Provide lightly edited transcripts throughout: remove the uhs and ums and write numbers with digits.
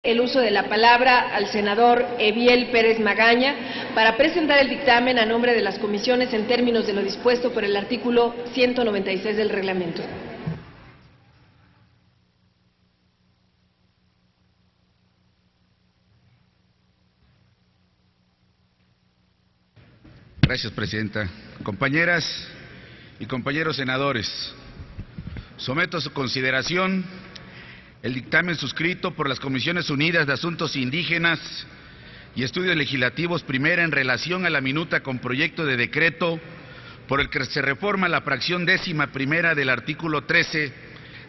El uso de la palabra al senador Eviel Pérez Magaña para presentar el dictamen a nombre de las comisiones en términos de lo dispuesto por el artículo 196 del reglamento. Gracias, Presidenta. Compañeras y compañeros senadores, someto a su consideración el dictamen suscrito por las Comisiones Unidas de Asuntos Indígenas y Estudios Legislativos primera en relación a la minuta con proyecto de decreto por el que se reforma la fracción 11ª del artículo 13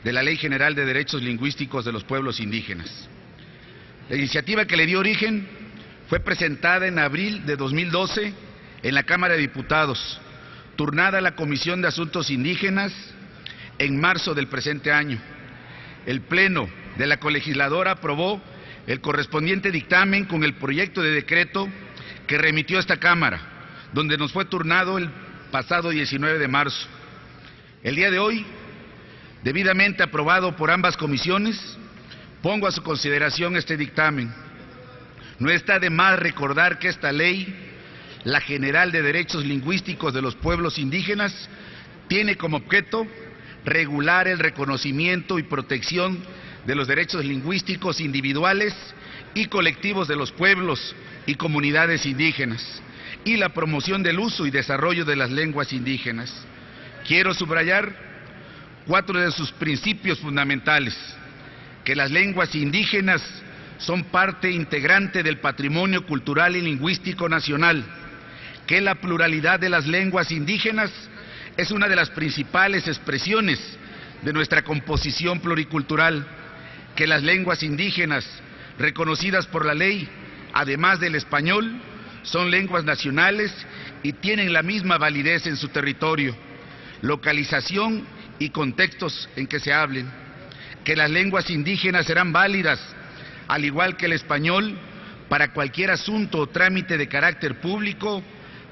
de la Ley General de Derechos Lingüísticos de los Pueblos Indígenas. La iniciativa que le dio origen fue presentada en abril de 2012 en la Cámara de Diputados, turnada a la Comisión de Asuntos Indígenas en marzo del presente año. El Pleno de la colegisladora aprobó el correspondiente dictamen con el proyecto de decreto que remitió a esta Cámara, donde nos fue turnado el pasado 19 de marzo. El día de hoy, debidamente aprobado por ambas comisiones, pongo a su consideración este dictamen. No está de más recordar que esta ley, la General de Derechos Lingüísticos de los Pueblos Indígenas, tiene como objeto regular el reconocimiento y protección de los derechos lingüísticos individuales y colectivos de los pueblos y comunidades indígenas y la promoción del uso y desarrollo de las lenguas indígenas. Quiero subrayar 4 de sus principios fundamentales: que las lenguas indígenas son parte integrante del patrimonio cultural y lingüístico nacional, que la pluralidad de las lenguas indígenas es una de las principales expresiones de nuestra composición pluricultural, que las lenguas indígenas reconocidas por la ley, además del español, son lenguas nacionales y tienen la misma validez en su territorio, localización y contextos en que se hablen, que las lenguas indígenas serán válidas, al igual que el español, para cualquier asunto o trámite de carácter público,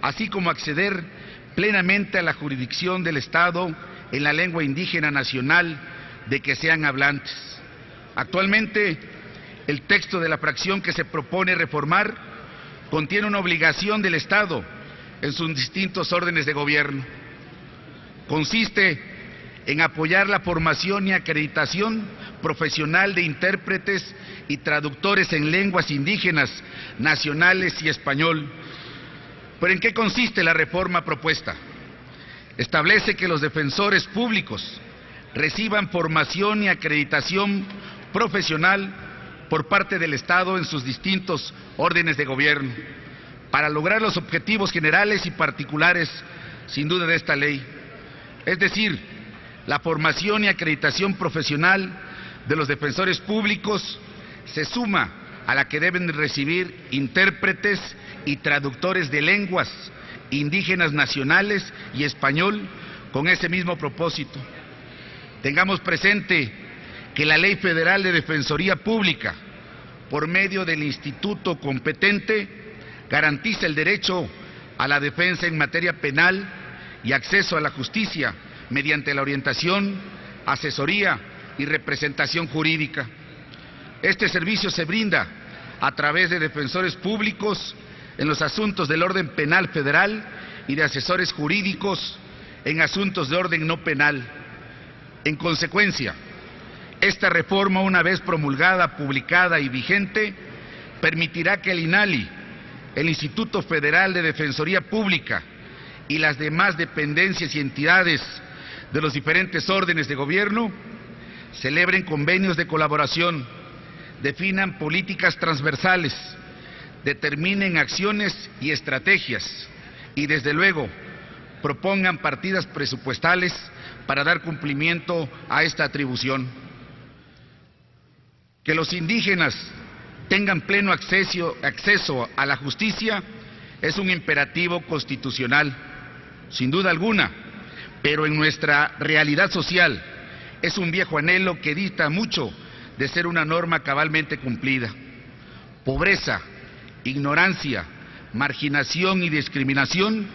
así como acceder plenamente a la jurisdicción del Estado en la lengua indígena nacional de que sean hablantes. Actualmente, el texto de la fracción que se propone reformar contiene una obligación del Estado en sus distintos órdenes de gobierno. Consiste en apoyar la formación y acreditación profesional de intérpretes y traductores en lenguas indígenas, nacionales y español. ¿Pero en qué consiste la reforma propuesta? Establece que los defensores públicos reciban formación y acreditación profesional por parte del Estado en sus distintos órdenes de gobierno, para lograr los objetivos generales y particulares, sin duda, de esta ley. Es decir, la formación y acreditación profesional de los defensores públicos se suma a la que deben recibir intérpretes y traductores de lenguas indígenas nacionales y español con ese mismo propósito. Tengamos presente que la Ley Federal de Defensoría Pública, por medio del instituto competente, garantiza el derecho a la defensa en materia penal y acceso a la justicia mediante la orientación, asesoría y representación jurídica. Este servicio se brinda a través de defensores públicos en los asuntos del orden penal federal y de asesores jurídicos en asuntos de orden no penal. En consecuencia, esta reforma, una vez promulgada, publicada y vigente, permitirá que el INALI, el Instituto Federal de Defensoría Pública y las demás dependencias y entidades de los diferentes órdenes de gobierno celebren convenios de colaboración, definan políticas transversales, determinen acciones y estrategias y, desde luego, propongan partidas presupuestales para dar cumplimiento a esta atribución. Que los indígenas tengan pleno acceso a la justicia es un imperativo constitucional, sin duda alguna, pero en nuestra realidad social es un viejo anhelo que dista mucho de ser una norma cabalmente cumplida. Pobreza, ignorancia, marginación y discriminación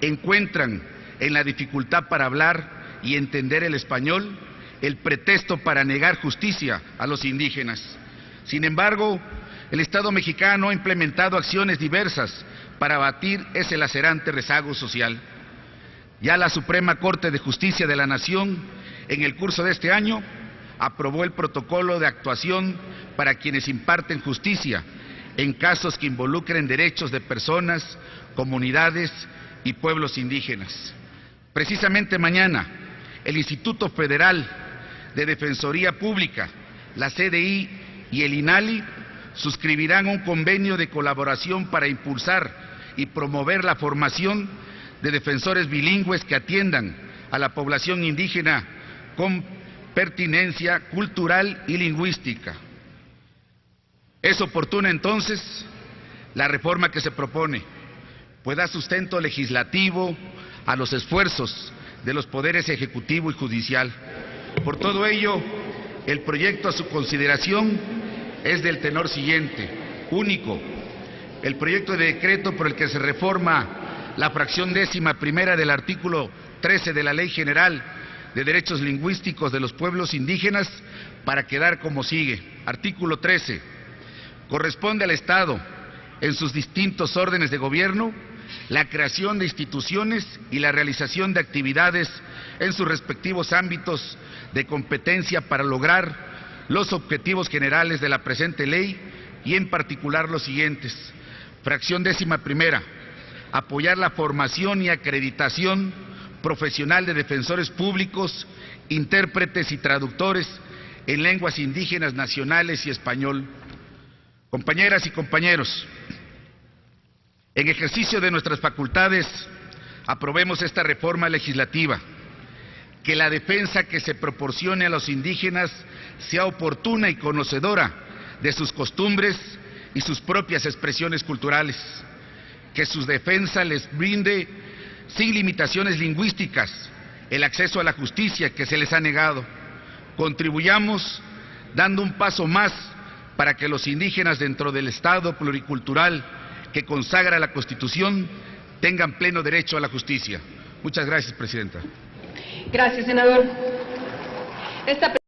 encuentran en la dificultad para hablar y entender el español el pretexto para negar justicia a los indígenas. Sin embargo, el Estado mexicano ha implementado acciones diversas para abatir ese lacerante rezago social. Ya la Suprema Corte de Justicia de la Nación, en el curso de este año, aprobó el protocolo de actuación para quienes imparten justicia en casos que involucren derechos de personas, comunidades y pueblos indígenas. Precisamente mañana, el Instituto Federal de Defensoría Pública, la CDI y el INALI suscribirán un convenio de colaboración para impulsar y promover la formación de defensores bilingües que atiendan a la población indígena con pertinencia cultural y lingüística. Es oportuna entonces la reforma que se propone, pues da sustento legislativo a los esfuerzos de los poderes ejecutivo y judicial. Por todo ello, el proyecto a su consideración es del tenor siguiente, único. El proyecto de decreto por el que se reforma la fracción 11ª del artículo 13 de la Ley General de Derechos Lingüísticos de los Pueblos Indígenas para quedar como sigue. Artículo 13. Corresponde al Estado, en sus distintos órdenes de gobierno, la creación de instituciones y la realización de actividades en sus respectivos ámbitos de competencia para lograr los objetivos generales de la presente ley y en particular los siguientes. Fracción 11ª. Apoyar la formación y acreditación profesional de defensores públicos, intérpretes y traductores en lenguas indígenas nacionales y español. Compañeras y compañeros, en ejercicio de nuestras facultades, aprobemos esta reforma legislativa, que la defensa que se proporcione a los indígenas sea oportuna y conocedora de sus costumbres y sus propias expresiones culturales, que su defensa les brinde sin limitaciones lingüísticas el acceso a la justicia que se les ha negado. Contribuyamos dando un paso más para que los indígenas dentro del Estado pluricultural que consagra la Constitución tengan pleno derecho a la justicia. Muchas gracias, Presidenta. Gracias, senador.